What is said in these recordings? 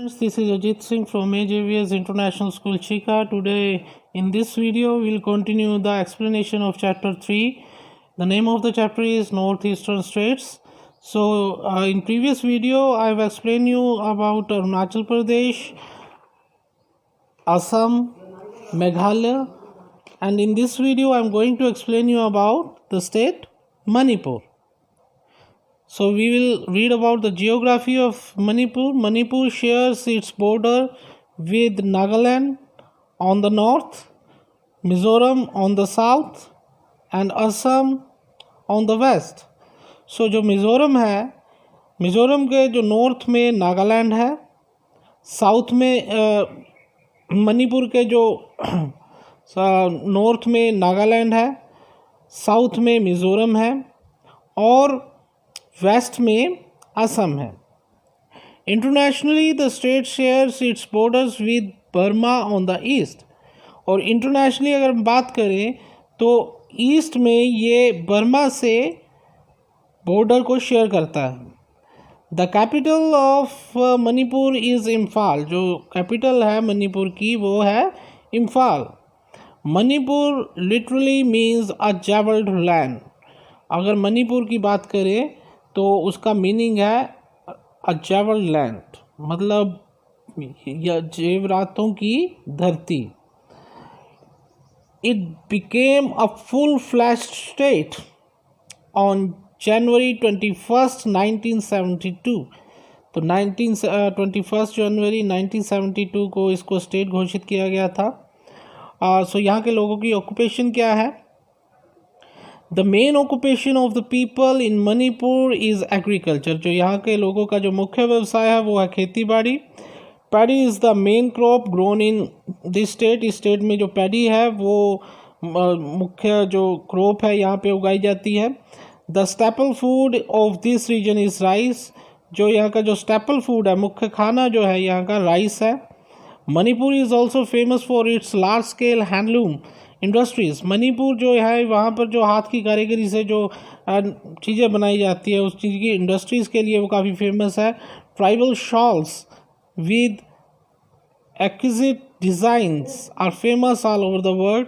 This is Ajit Singh from AJVS International School Chika. Today in this video we will continue the explanation of chapter 3. The name of the chapter is Northeastern States. So in previous video I have explained you about Arunachal Pradesh, Assam, Meghalaya, and in this video I am going to explain you about the state Manipur. So we will read about the geography of Manipur. Manipur shares its border with Nagaland on the north, Mizoram on the south and Assam on the west. So जो मिज़ोरम है, मिज़ोरम के जो north में नागालैंड है, south में मणिपुर के जो north में नागालैंड है, साउथ में मिज़ोरम है और वेस्ट में असम है. Internationally the state shares its borders with Burma on the east. और इंटरनेशनली अगर हम बात करें तो ईस्ट में ये बर्मा से बॉर्डर को शेयर करता है. The capital of Manipur is Imphal. जो कैपिटल है मणिपुर की वो है Imphal. Manipur literally means a jewelled land. अगर मणिपुर की बात करें तो उसका मीनिंग है अ जेवल्ड लैंड, मतलब जेवरातों की धरती. It became a full flashed state on January 21, 1972. तो 21 जनवरी 1972 को इसको स्टेट घोषित किया गया था. सो यहाँ के लोगों की ऑक्यूपेशन क्या है? The main occupation of the people in Manipur is agriculture. जो यहाँ के लोगों का जो मुख्य व्यवसाय है वो है खेती बाड़ी. Paddy is the main crop grown in this state. इस स्टेट में जो पैडी है वो मुख्य जो क्रॉप है यहाँ पे उगाई जाती है. The staple food of this region is rice. जो यहाँ का जो स्टेपल फूड है, मुख्य खाना जो है यहाँ का राइस है. Manipur is also famous for its large scale handloom industries. Manipur जो है वहाँ पर जो हाथ की कारीगरी से जो चीज़ें बनाई जाती है उस चीज़ की इंडस्ट्रीज़ के लिए वो काफ़ी फेमस है. Tribal shawls with exquisite designs are famous all over the world.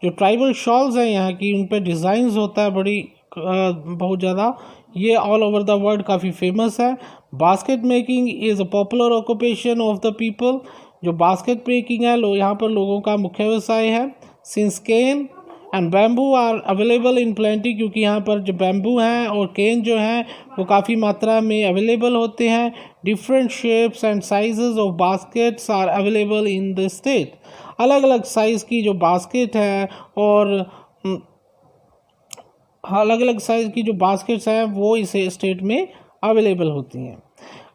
जो ट्राइबल शॉल्स हैं यहाँ की, उन पर डिज़ाइंस होता है बड़ी बहुत ज़्यादा, ये ऑल ओवर द वर्ल्ड काफ़ी फेमस है. Basket making is a popular occupation of the people. जो बास्केट मेकिंग है यहाँ पर लोगों का मुख्य व्यवसाय है. Since cane and bamboo are available in plenty. क्योंकि यहाँ पर जो बैम्बू हैं और केन जो हैं वो काफ़ी मात्रा में अवेलेबल होते हैं. Different shapes and sizes of baskets are available in the state. अलग अलग साइज़ की जो बास्केट है और अलग अलग साइज़ की जो बास्केट्स हैं वो इस स्टेट में अवेलेबल होती हैं.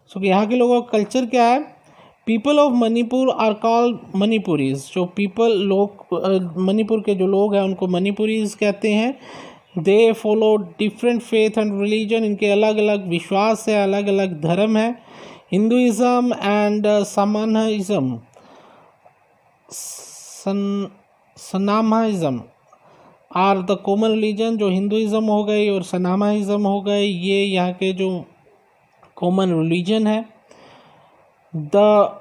सो यहाँ के लोगों का कल्चर क्या है? People of Manipur are called Manipuris. जो लोग मणिपुर के जो लोग हैं उनको मणिपुरीज कहते हैं. They follow different faith and religion. इनके अलग अलग विश्वास है, अलग अलग धर्म है. Hinduism and shamanism, Sanamahism are the common religion. जो हिंदुइज़म हो गई और सनामाइज़म हो गए ये यहाँ के जो कॉमन रिलीजन है. द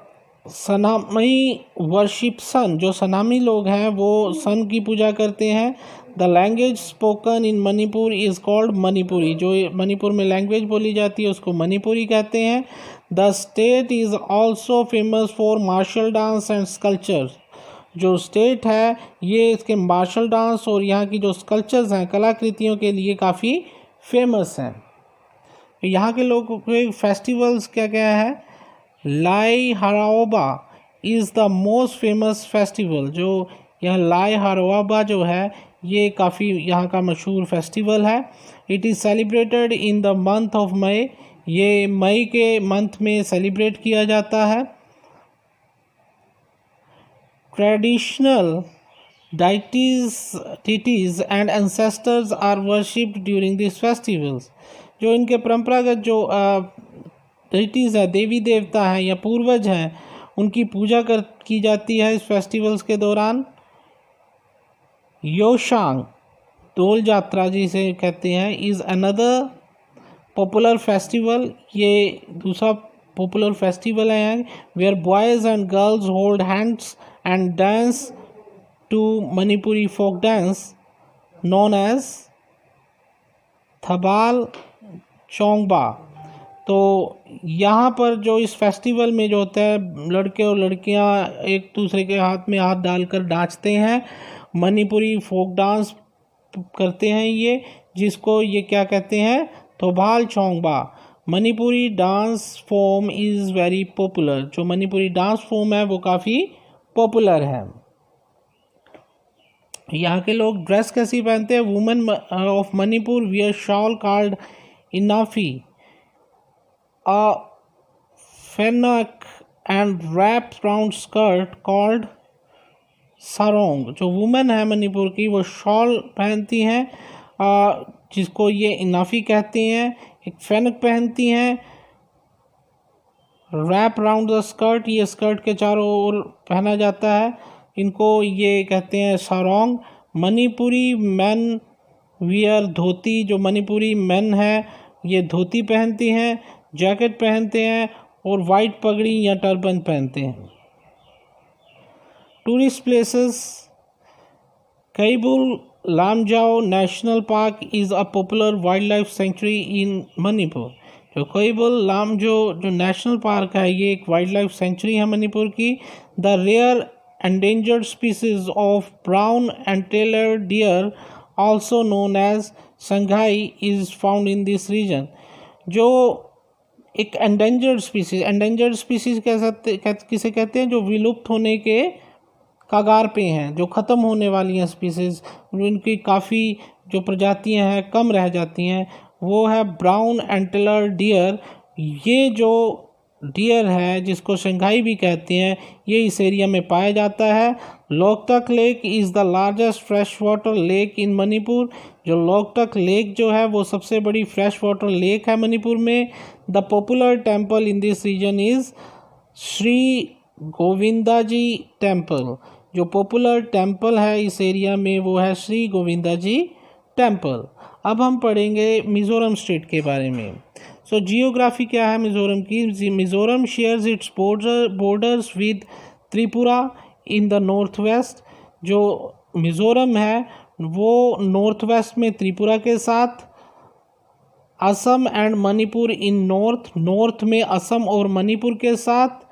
सनामी वर्शिप सन. जो सनामी लोग हैं वो सन की पूजा करते हैं. The language spoken in Manipur is called Manipuri. जो मणिपुर में लैंग्वेज बोली जाती है उसको मणिपुरी कहते हैं. The state is also famous for martial dance and sculpture. जो स्टेट है ये इसके मार्शल डांस और यहाँ की जो स्कल्पचर्स हैं, कलाकृतियों के लिए काफ़ी फेमस हैं. यहाँ के लोगों के फेस्टिवल्स क्या क्या है? Lai Haraoba is the most famous festival. जो यह लाई हराओबा जो है ये काफ़ी यहाँ का मशहूर फेस्टिवल है. It is celebrated in the month of May. ये मई के मंथ में सेलिब्रेट किया जाता है. Traditional deities and ancestors are worshipped during this festivals. जो इनके परंपरागत जो डेटीज़ है, देवी देवता हैं या पूर्वज हैं, उनकी पूजा की जाती है इस फेस्टिवल्स के दौरान. योशांग डोल यात्रा जिसे कहते हैं इज़ अनदर पॉपुलर फेस्टिवल. ये दूसरा पॉपुलर फेस्टिवल है where boys and girls hold hands and dance to Manipuri folk dance known as Thabal Chongba. तो यहाँ पर जो इस फेस्टिवल में जो होता है लड़के और लड़कियाँ एक दूसरे के हाथ में हाथ डालकर नाचते हैं, मणिपुरी फोक डांस करते हैं ये, जिसको ये क्या कहते हैं, Thabal Chongba. Manipuri dance form is very popular. जो मणिपुरी डांस फॉर्म है वो काफ़ी पॉपुलर है। यहाँ के लोग ड्रेस कैसी पहनते हैं? Women of Manipur wear shawl called Innaphi, a fennec and wrapped round skirt called sarong। जो वुमेन है मणिपुर की वो शॉल पहनती हैं जिसको ये इनाफी कहते हैं, एक फेनक पहनती हैं, रैप राउंड द स्कर्ट, ये स्कर्ट के चारों ओर पहना जाता है, इनको ये कहते हैं सारोंग। मणिपुरी मैन वियर धोती, जो मणिपुरी मैन है ये धोती पहनती हैं, जैकेट पहनते हैं और वाइट पगड़ी या टर्बन पहनते हैं। Tourist places, Keibul Lamjao national park is a popular wildlife sanctuary in Manipur. जो कैबुल लामजो जो नेशनल पार्क है ये एक वाइल्ड लाइफ सेंचुरी है मणिपुर की। The rare endangered species of brown and tailor deer also known as Sangai is found in this region। जो एक endangered species किसे कहते हैं? जो विलुप्त होने के कगार पे हैं, जो ख़त्म होने वाली हैं स्पीसीज, उनकी काफ़ी जो प्रजातियां हैं कम रह जाती हैं, वो है ब्राउन एंटेलर डियर। ये जो डियर है जिसको शंघाई भी कहते हैं ये इस एरिया में पाया जाता है। Loktak lake is the largest fresh water lake in Manipur. जो लोकटक लेक जो है वो सबसे बड़ी फ्रेश वाटर लेक है मणिपुर में। The popular temple in this region is Shri Govinda ji temple. जो पॉपुलर टेम्पल है इस एरिया में वो है श्री गोविंदा जी टेम्पल। अब हम पढ़ेंगे मिज़ोरम स्टेट के बारे में। सो जियोग्राफी क्या है मिज़ोरम की? Mizoram shares its borders with Tripura in the north west. जो मिज़ोरम है वो नॉर्थ वेस्ट में त्रिपुरा के साथ, Assam and Manipur in north में असम और मणिपुर के साथ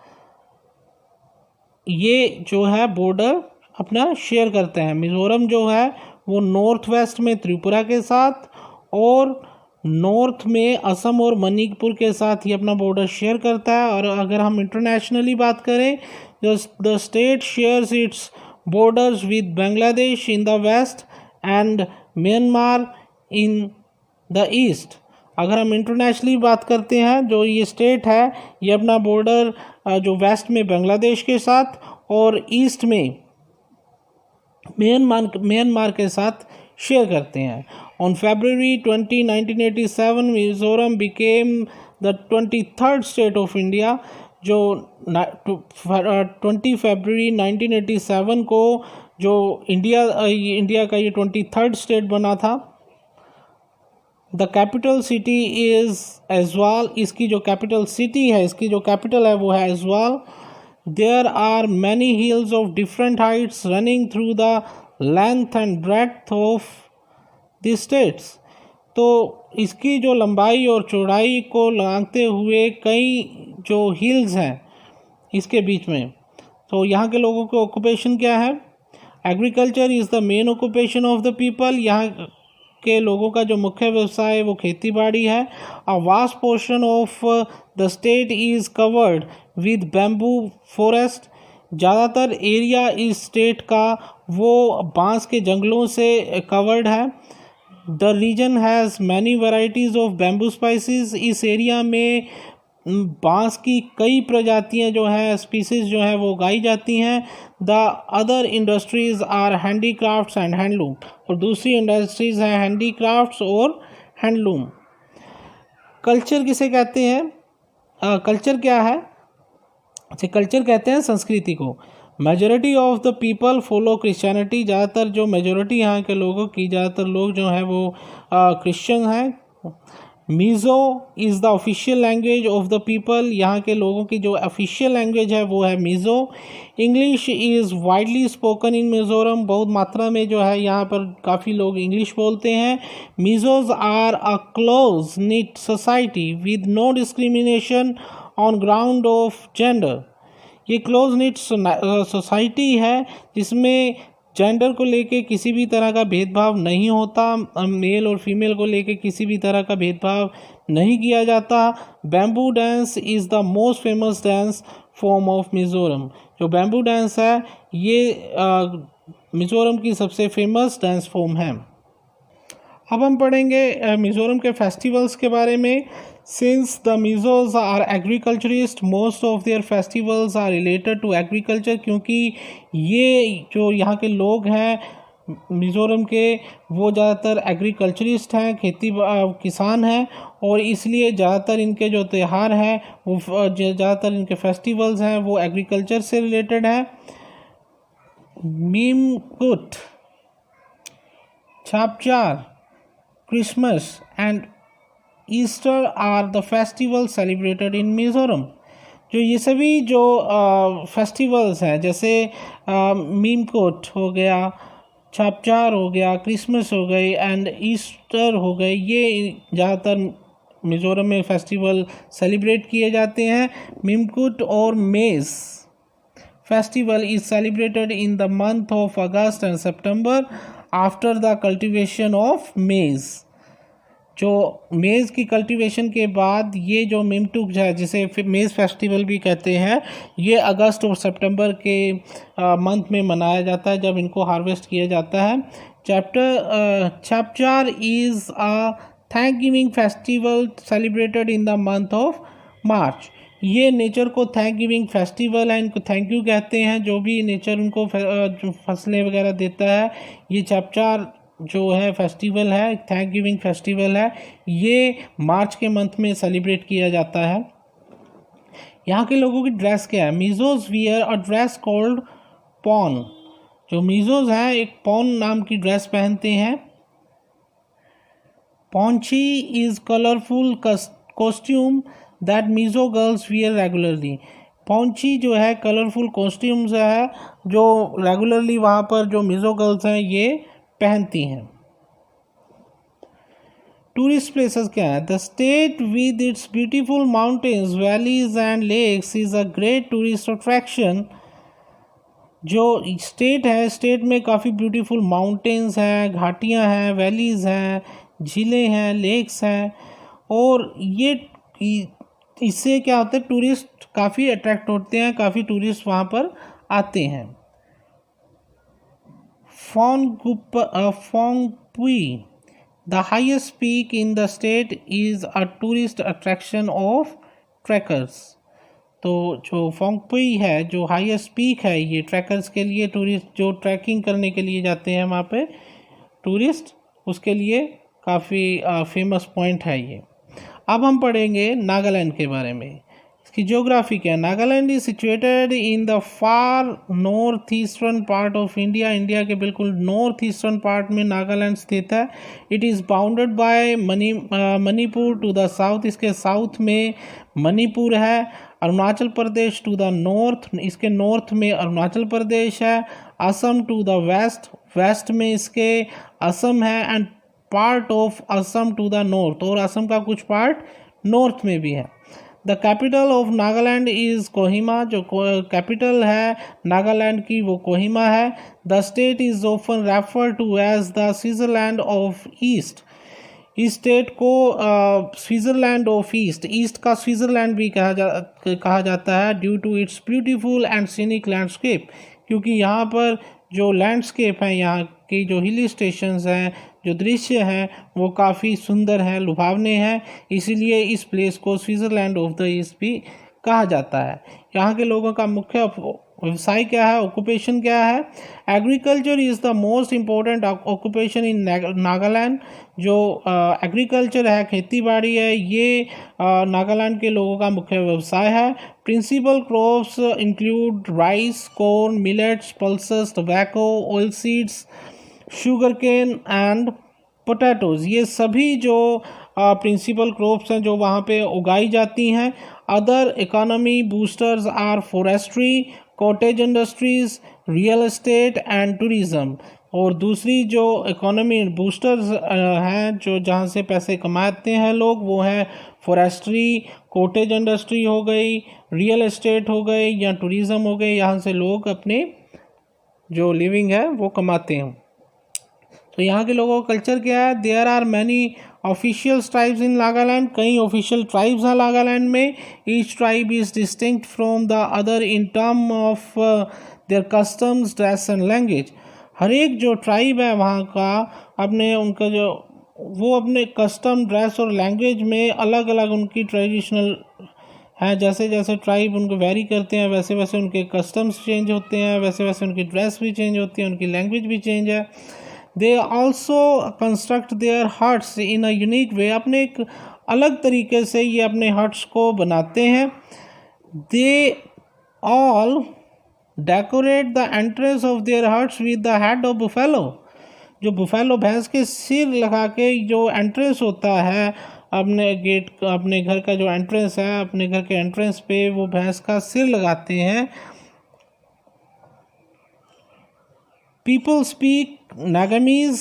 ये जो है बॉर्डर अपना शेयर करते हैं। मिज़ोरम जो है वो नॉर्थ वेस्ट में त्रिपुरा के साथ और नॉर्थ में असम और मणिपुर के साथ ही अपना बॉर्डर शेयर करता है। और अगर हम इंटरनेशनली बात करें, the state shares its borders with Bangladesh in the west and Myanmar in the east. अगर हम इंटरनेशनली बात करते हैं, जो ये स्टेट है ये अपना बॉर्डर जो वेस्ट में बांग्लादेश के साथ और ईस्ट में म्यांमार के साथ शेयर करते हैं। On February 20, 1987, Mizoram became the 23rd state of India। जो 20 फरवरी 1987 को जो इंडिया का ये 23rd स्टेट बना था। The capital city is Aizawl. इसकी जो कैपिटल सिटी है, इसकी जो कैपिटल है वो है Aizawl. There are many hills of different heights running through the length and breadth of the states. तो इसकी जो लंबाई और चौड़ाई को लांघते हुए कई जो हिल्स हैं इसके बीच में। तो यहाँ के लोगों का ऑक्यूपेशन क्या है? Agriculture is the main occupation of the people. यहाँ के लोगों का जो मुख्य व्यवसाय है वो खेती बाड़ी है। A vast portion of the state is covered with bamboo forest. ज़्यादातर एरिया इस स्टेट का वो बांस के जंगलों से कवर्ड है। The region has many varieties of bamboo spices. इस एरिया में बांस की कई प्रजातियां जो हैं, स्पीसीज जो हैं वो उगाई जाती हैं। The other industries are handicrafts and handloom. और दूसरी इंडस्ट्रीज़ हैं हैंडीक्राफ्ट्स और हैंडलूम। कल्चर किसे कहते हैं? कल्चर क्या है? अच्छा, कल्चर कहते हैं संस्कृति को। Majority of the people follow Christianity. ज़्यादातर जो मेजॉरिटी यहाँ के लोगों की, ज़्यादातर लोग जो हैं वो क्रिश्चियन हैं। Mizo is the official language of the people, यहाँ के लोगों की जो ऑफिशियल लैंग्वेज है वो है Mizo. English is widely spoken in Mizoram, बहुत मात्रा में जो है यहाँ पर काफ़ी लोग इंग्लिश बोलते हैं। Mizos are a close knit society with no discrimination on ground of gender. ये क्लोज निट सोसाइटी है जिसमें जेंडर को लेके किसी भी तरह का भेदभाव नहीं होता, मेल और फीमेल को लेके किसी भी तरह का भेदभाव नहीं किया जाता। Bamboo dance is the most famous dance form of Mizoram, जो बैम्बू डांस है ये मिज़ोरम की सबसे फेमस डांस फॉर्म है। अब हम पढ़ेंगे मिज़ोरम के फेस्टिवल्स के बारे में। Since the Mizos are agriculturist, most of their festivals are related to agriculture, क्योंकि ये जो यहाँ के लोग हैं मिज़ोरम के वो ज़्यादातर एग्रीकल्चरिस्ट हैं, खेती किसान हैं, और इसलिए ज़्यादातर इनके जो त्यौहार हैं वो ज़्यादातर इनके फेस्टिवल्स हैं वो एग्रीकल्चर से रिलेटेड हैं। Mimkut, छापचार, Christmas and Easter are the festivals celebrated in Mizoram। जो ये सभी जो फेस्टिवल्स हैं जैसे मीमकोट हो गया, छापचार हो गया, क्रिसमस हो गई एंड ईस्टर हो गई, ये ज़्यादातर मिज़ोरम में फेस्टिवल सेलिब्रेट किए जाते हैं। मीमकुट और मेज़ festival is celebrated in the month of August and September after the cultivation of मेज़। जो मेज़ की कल्टीवेशन के बाद ये जो मीमटुक है जिसे मेज़ फेस्टिवल भी कहते हैं, ये अगस्त और सितंबर के मंथ में मनाया जाता है जब इनको हार्वेस्ट किया जाता है। Chapchar is a thanksgiving festival celebrated in the month of March. ये नेचर को थैंक गिविंग फेस्टिवल है, इनको थैंक यू कहते हैं, जो भी नेचर उनको जो फसलें वगैरह देता है। ये छापचार जो है फेस्टिवल है, थैंक गिविंग फेस्टिवल है, ये मार्च के मंथ में सेलिब्रेट किया जाता है। यहाँ के लोगों की ड्रेस क्या है? मीज़ोज वियर अ ड्रेस कॉल्ड पॉन। जो मीज़ोज हैं एक पॉन नाम की ड्रेस पहनते हैं। Puanchei is colourful costume that Mizo girls wear regularly. Puanchei जो है कलरफुल कॉस्ट्यूम्स है जो रेगुलरली वहाँ पर जो मीज़ो गर्ल्स हैं ये पहनती हैं। टूरिस्ट प्लेसेस क्या है? The state with its beautiful mountains, valleys and lakes is a great tourist attraction. जो स्टेट है, स्टेट में काफ़ी ब्यूटीफुल माउंटेन्स हैं, घाटियाँ हैं, वैलीज़ हैं, झीलें हैं, लेक्स हैं, और ये इससे क्या होता है टूरिस्ट काफ़ी अट्रैक्ट होते हैं, काफ़ी टूरिस्ट वहाँ पर आते हैं। Phawngpui, the highest peak in the state, is a tourist attraction of trekkers. तो जो फोंगपुई है जो हाईएस्ट पीक है ये ट्रैकर्स के लिए, टूरिस्ट जो ट्रैकिंग करने के लिए जाते हैं वहाँ पे टूरिस्ट, उसके लिए काफ़ी फेमस पॉइंट है ये। अब हम पढ़ेंगे नागालैंड के बारे में। इसकी ज्योग्राफी क्या है? Nagaland is situated in the far north eastern part of India. India के बिल्कुल नॉर्थ ईस्टर्न पार्ट में नागालैंड स्थित है। It is bounded by Manipur to the south. इसके साउथ में मणिपुर है। Arunachal Pradesh to the north, इसके नॉर्थ में अरुणाचल प्रदेश है। Assam to the west, west में इसके असम है। And part of Assam to the north, और असम का कुछ पार्ट नॉर्थ में भी है। The capital of Nagaland is Kohima. जो कैपिटल है नागालैंड की वो कोहिमा है। The state is often refer to as the Switzerland of east. इस स्टेट को स्विट्ज़रलैंड ऑफ ईस्ट, ईस्ट का स्विट्ज़रलैंड भी कहा जाता है, due to its beautiful and scenic landscape. क्योंकि यहाँ पर जो लैंडस्केप हैं, यहाँ की जो हिली स्टेशंस हैं, जो दृश्य हैं वो काफ़ी सुंदर हैं, लुभावने हैं, इसीलिए इस प्लेस को स्विट्ज़रलैंड ऑफ द ईस्ट भी कहा जाता है। यहाँ के लोगों का मुख्य व्यवसाय क्या है, ऑक्यूपेशन क्या है? Agriculture is the most important occupation in Nagaland. जो एग्रीकल्चर है, खेती बाड़ी है, ये नागालैंड के लोगों का मुख्य व्यवसाय है। Principal crops include rice, corn, millets, pulses, tobacco, oil seeds, sugar cane and potatoes. ये सभी जो प्रिंसिपल क्रॉप्स हैं जो वहाँ पे उगाई जाती हैं। Other economy boosters are forestry, cottage industries, real estate and tourism. और दूसरी जो इकोनॉमी बूस्टर्स हैं जो जहाँ से पैसे कमाते हैं लोग, वो है फॉरेस्ट्री, कॉटेज इंडस्ट्री हो गई, रियल एस्टेट हो गई या टूरिज़्म हो गई। यहाँ से लोग अपने जो लिविंग है वो कमाते हैं। तो यहाँ के लोगों का कल्चर क्या है? There are many official tribes in Nagaland. कई ऑफिशियल ट्राइब्स हैं नागालैंड में। Each tribe is distinct from the other in term of their customs, dress and language. हर एक जो ट्राइब है वहाँ का अपने उनका जो वो अपने कस्टम, ड्रेस और लैंग्वेज में अलग अलग उनकी ट्रेडिशनल है। जैसे जैसे ट्राइब उनको वेरी करते हैं वैसे वैसे उनके कस्टम्स चेंज होते हैं, वैसे वैसे उनकी ड्रेस भी चेंज होती है, उनकी लैंग्वेज भी चेंज है। They also construct there huts in a unique way. अपने एक अलग तरीके से ये अपने हट्स को बनाते हैं। They all decorate the entrance of their huts with the head of buffalo. जो बुफेलो भैंस के सिर लगा के जो एंट्रेंस होता है अपने गेट, अपने घर का जो एंट्रेंस है, अपने घर के एंट्रेंस पे वो भैंस का सिर लगाते हैं। People speak Nagamese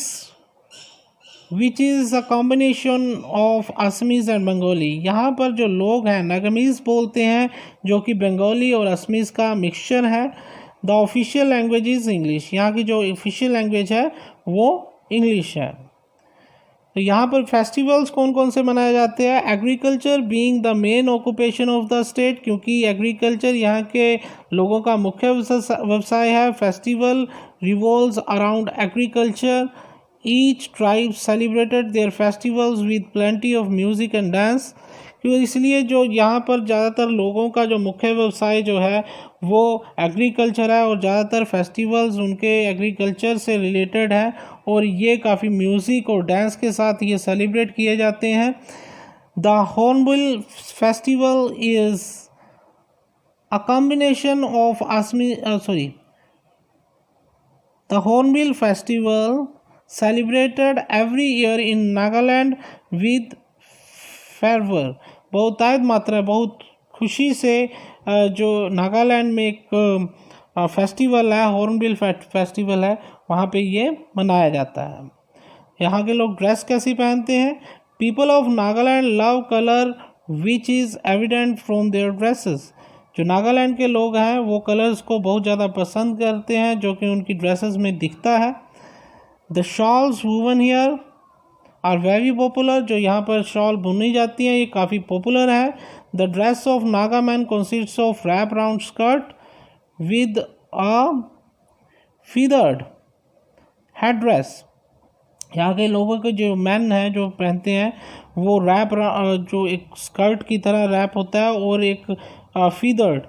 which is a combination of Assamese and Bengali. यहाँ पर जो लोग हैं नागामीज बोलते हैं जो कि बंगाली और असमीज़ का मिक्सचर है। The official language is English. यहाँ की जो ऑफिशियल लैंग्वेज है वो इंग्लिश है। तो यहाँ पर फेस्टिवल्स कौन कौन से मनाए जाते हैं? Agriculture being the main occupation of the state, क्योंकि एग्रीकल्चर यहाँ के लोगों का मुख्य व्यवसाय है। Festival revolves around agriculture. Each tribe celebrated their festivals with plenty of music and dance. क्यों? इसलिए जो यहाँ पर ज़्यादातर लोगों का जो मुख्य व्यवसाय जो है वो एग्रीकल्चर है और ज़्यादातर फेस्टिवल्स उनके एग्रीकल्चर से रिलेटेड है और ये काफ़ी म्यूज़िक और डांस के साथ ये सेलिब्रेट किए जाते हैं। The hornbill festival is a combination of The Hornbill Festival celebrated every year in Nagaland with fervor। बहुतायत मात्रा, बहुत खुशी से जो नागालैंड में एक फेस्टिवल है, हॉर्नबिल फेस्टिवल है, वहाँ पे ये मनाया जाता है। यहाँ के लोग ड्रेस कैसी पहनते हैं? People of Nagaland love colour which is evident from their dresses. जो नागालैंड के लोग हैं वो कलर्स को बहुत ज़्यादा पसंद करते हैं जो कि उनकी ड्रेसेस में दिखता है। The shawls woven here are very popular. जो यहाँ पर शॉल बुनी जाती हैं ये काफ़ी पॉपुलर है। The dress of Naga man consists of wrap round skirt with a feathered headdress. यहाँ के लोगों के जो मैन हैं जो पहनते हैं वो रैप, जो एक स्कर्ट की तरह रैप होता है और एक फीदर्ड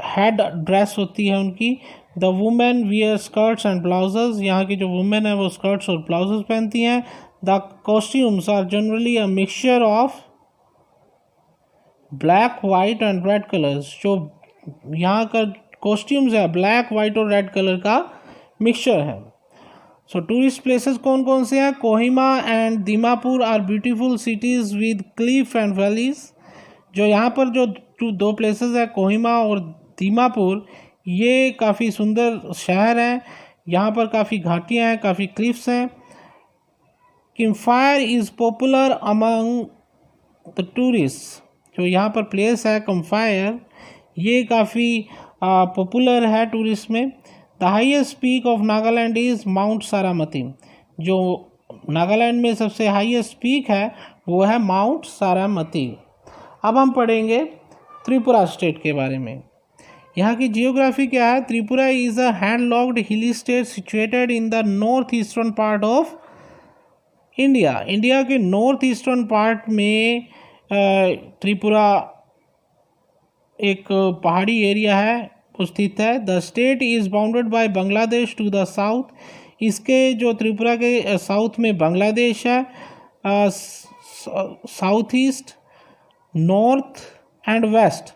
हेड ड्रेस होती है उनकी। The women wear skirts and blouses. यहाँ की जो वुमेन है वो स्कर्ट्स और ब्लाउजेस पहनती हैं। The costumes are generally a mixture of black, white and red colours. जो यहाँ का कॉस्ट्यूम्स है ब्लैक, वाइट और रेड कलर का मिक्सचर है। सो टूरिस्ट प्लेसेस कौन कौन से हैं? Kohima and Dimapur are beautiful cities with cliff and valleys. जो यहाँ पर जो दो प्लेसेस है कोहिमा और दीमापुर, ये काफ़ी सुंदर शहर हैं। यहाँ पर काफ़ी घाटियाँ हैं, काफ़ी क्लिफ्स हैं। Campfire is popular among the tourist. जो यहाँ पर प्लेस है कैम्पफायर, ये काफ़ी पॉपुलर है टूरिस्ट में। The highest peak of Nagaland is mount Saramati. जो नागालैंड में सबसे हाईएस्ट पीक है वो है माउंट सारामती। अब हम पढ़ेंगे त्रिपुरा स्टेट के बारे में। यहाँ की जियोग्राफी क्या है? Tripura is a hand locked hilly state situated in the north eastern part of India. India के नॉर्थ ईस्टर्न पार्ट में त्रिपुरा एक पहाड़ी एरिया है स्थित है। The state is bounded by Bangladesh to the south. इसके जो त्रिपुरा के साउथ में बांग्लादेश है, south east, north and west.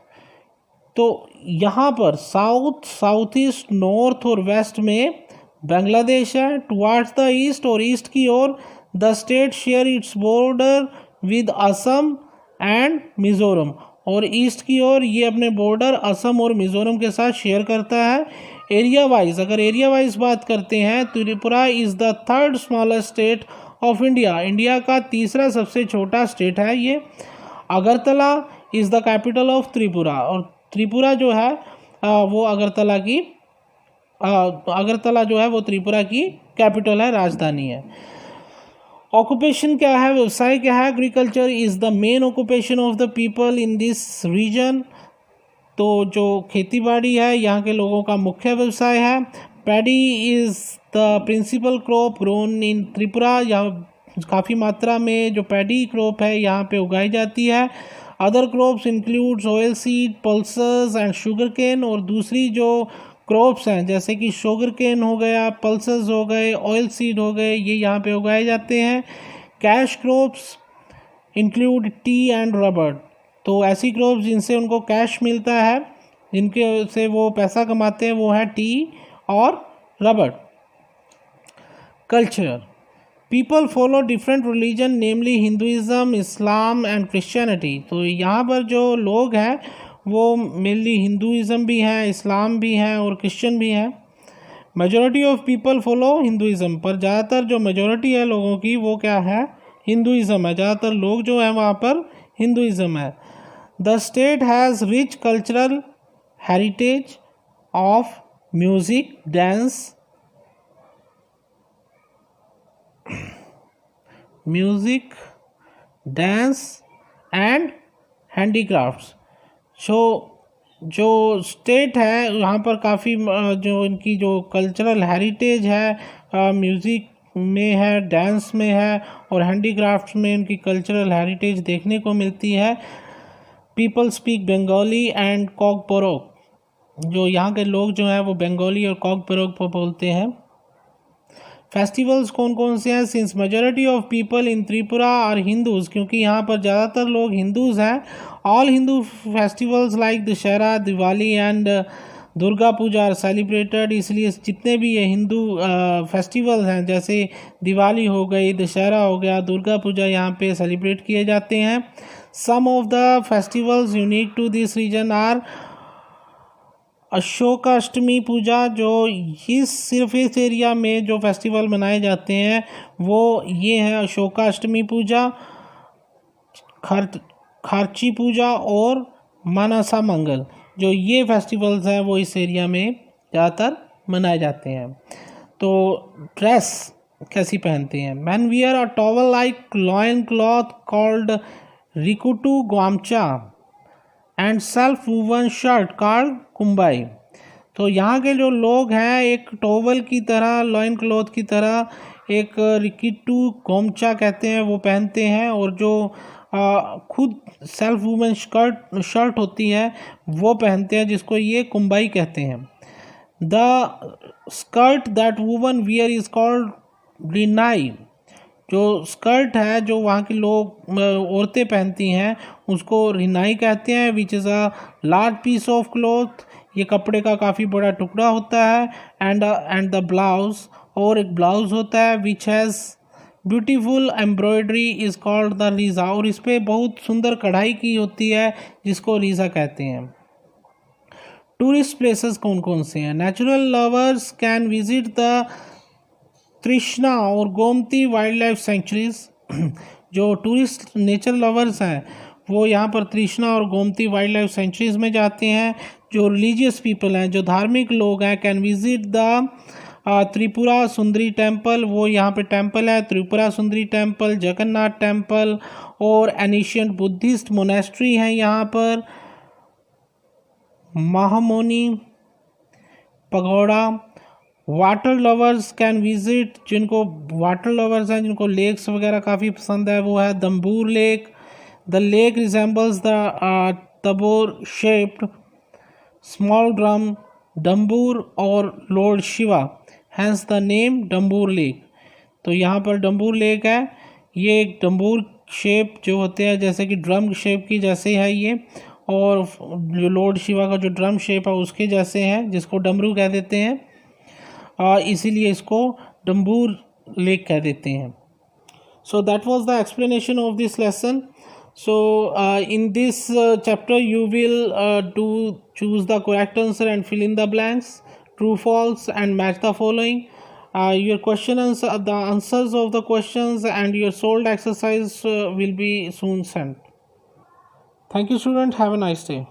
तो यहाँ पर साउथ, साउथ ईस्ट, नॉर्थ और वेस्ट में बांग्लादेश है। टुवार्ड्स द ईस्ट और ईस्ट की ओर the state share its border with Assam and Mizoram, और ईस्ट की ओर ये अपने बॉर्डर असम और मिज़ोरम के साथ शेयर करता है। एरिया वाइज, अगर एरिया वाइज बात करते हैं, Tripura is the third smallest state of India, India का तीसरा सबसे छोटा स्टेट है ये। Agartala is the capital of Tripura, और त्रिपुरा जो है वो अगरतला जो है वो त्रिपुरा की कैपिटल है, राजधानी है। ऑक्यूपेशन क्या है, व्यवसाय क्या है, agriculture is the main occupation of the people in this region, तो जो खेती बाड़ी है यहाँ के लोगों का मुख्य व्यवसाय है। Paddy is the principal crop grown in Tripura, यहाँ काफ़ी मात्रा में जो पैडी क्रॉप है यहाँ पे उगाई जाती है। Other crops includes oil seed, pulses and sugar cane, और दूसरी जो क्रॉप्स हैं जैसे कि शुगर केन हो गया, पल्सेस हो गए, ऑयल सीड हो गए, ये यहाँ पे उगाए जाते हैं। Cash crops include T and rubber, तो ऐसी क्रॉप्स जिनसे उनको कैश मिलता है, जिनके से वो पैसा कमाते हैं, वो है टी और rubber. Culture, people follow different religion namely Hinduism, Islam and Christianity, तो यहाँ पर जो लोग हैं वो मेनली हिंदुज़म भी हैं, इस्लाम भी हैं और क्रिश्चियन भी हैं। Majority of people follow Hinduism, पर ज़्यादातर जो मेजॉरिटी है लोगों की वो क्या है, हिंदुज़म है, ज़्यादातर लोग जो हैं वहाँ पर हिंदुज़म है। The state has rich cultural heritage of music, dance and handicrafts, जो स्टेट है यहाँ पर काफ़ी जो इनकी जो कल्चरल हेरिटेज है, म्यूज़िक में है, डांस में है और हैंडीक्राफ्ट्स में इनकी कल्चरल हेरिटेज देखने को मिलती है। पीपल स्पीक बंगाली एंड कॉकबोरोक, जो यहाँ के लोग जो हैं वो बंगाली और कॉकबोरोक पर बोलते हैं। फेस्टिवल्स कौन कौन से हैं, since majority of people in Tripura are Hindus, क्योंकि यहाँ पर ज़्यादातर लोग हिंदूज हैं। All Hindu festivals like Dussehra, Diwali and Durga Puja are celebrated, इसलिए जितने भी ये हिंदू फेस्टिवल्स हैं जैसे दिवाली हो गई, दशहरा हो गया, दुर्गा पूजा यहाँ पे सेलिब्रेट किए जाते हैं। Some of the festivals unique to this region are Ashokashtami puja, जो सिर्फ इस एरिया में जो फेस्टिवल मनाए जाते हैं वो ये है अशोकाष्टमी पूजा, खार्ची पूजा और मानसा मंगल, जो ये फेस्टिवल्स हैं वो इस एरिया में ज़्यादातर मनाए जाते हैं। तो ड्रेस कैसी पहनते हैं, man wear a towel like loin cloth called Rikutu Gwamcha and self woven shirt called Kumbai, तो यहाँ के जो लोग हैं एक टॉवल की तरह, लॉइन क्लॉथ की तरह एक रिकिटू गोमचा कहते हैं वो पहनते हैं, और जो खुद सेल्फ वूवन शर्ट होती है वो पहनते हैं, जिसको ये कुंबाई कहते हैं। The skirt that woman wear is called Rinai, जो स्कर्ट है जो वहाँ की लोग औरतें पहनती हैं उसको रिनाई कहते हैं, which is a large piece of cloth, ये कपड़े का काफ़ी बड़ा टुकड़ा होता है। एंड द ब्लाउज, और एक ब्लाउज होता है which has beautiful embroidery is called the Reeza, और इस पर बहुत सुंदर कढ़ाई की होती है जिसको रीज़ा कहते हैं। टूरिस्ट प्लेसेस कौन कौन से हैं, natural lovers can visit the तृष्णा और गोमती वाइल्ड लाइफ सेंचुरीज, जो टूरिस्ट नेचर लवर्स हैं वो यहाँ पर तृष्णा और गोमती वाइल्ड लाइफ सेंचुरीज में जाते हैं। जो रिलीजियस पीपल हैं, जो धार्मिक लोग हैं, can visit the Tripura Sundari temple, वो यहाँ पे टेम्पल है त्रिपुरा सुंदरी टेम्पल, जगन्नाथ टेम्पल और एनिशियंट बुद्धिस्ट मोनेस्ट्री हैं यहाँ पर, Mahamuni pagoda. Water lovers can visit, जिनको वाटर लवर्स हैं, जिनको लेक्स वगैरह काफ़ी पसंद है, वो है Dumboor lake. The lake resembles the tabor shaped small drum Dumboor और Lord Shiva, hence the name Dumboor lake. तो यहाँ पर डम्बूर लेक है, ये एक डम्बूर शेप जो होते हैं जैसे कि ड्रम शेप की जैसे है ये, और जो लॉर्ड शिवा का जो ड्रम शेप है उसके जैसे हैं, जिसको डमरू कह देते हैं, इसीलिए इसको डम्बूर लेक कह देते हैं। So that was the explanation of this lesson. So in this chapter you will choose the correct answer and fill in the blanks, true false, and match the following. Your question answer, the answers of the questions and your solved exercise will be soon sent. Thank you, student. Have a nice day.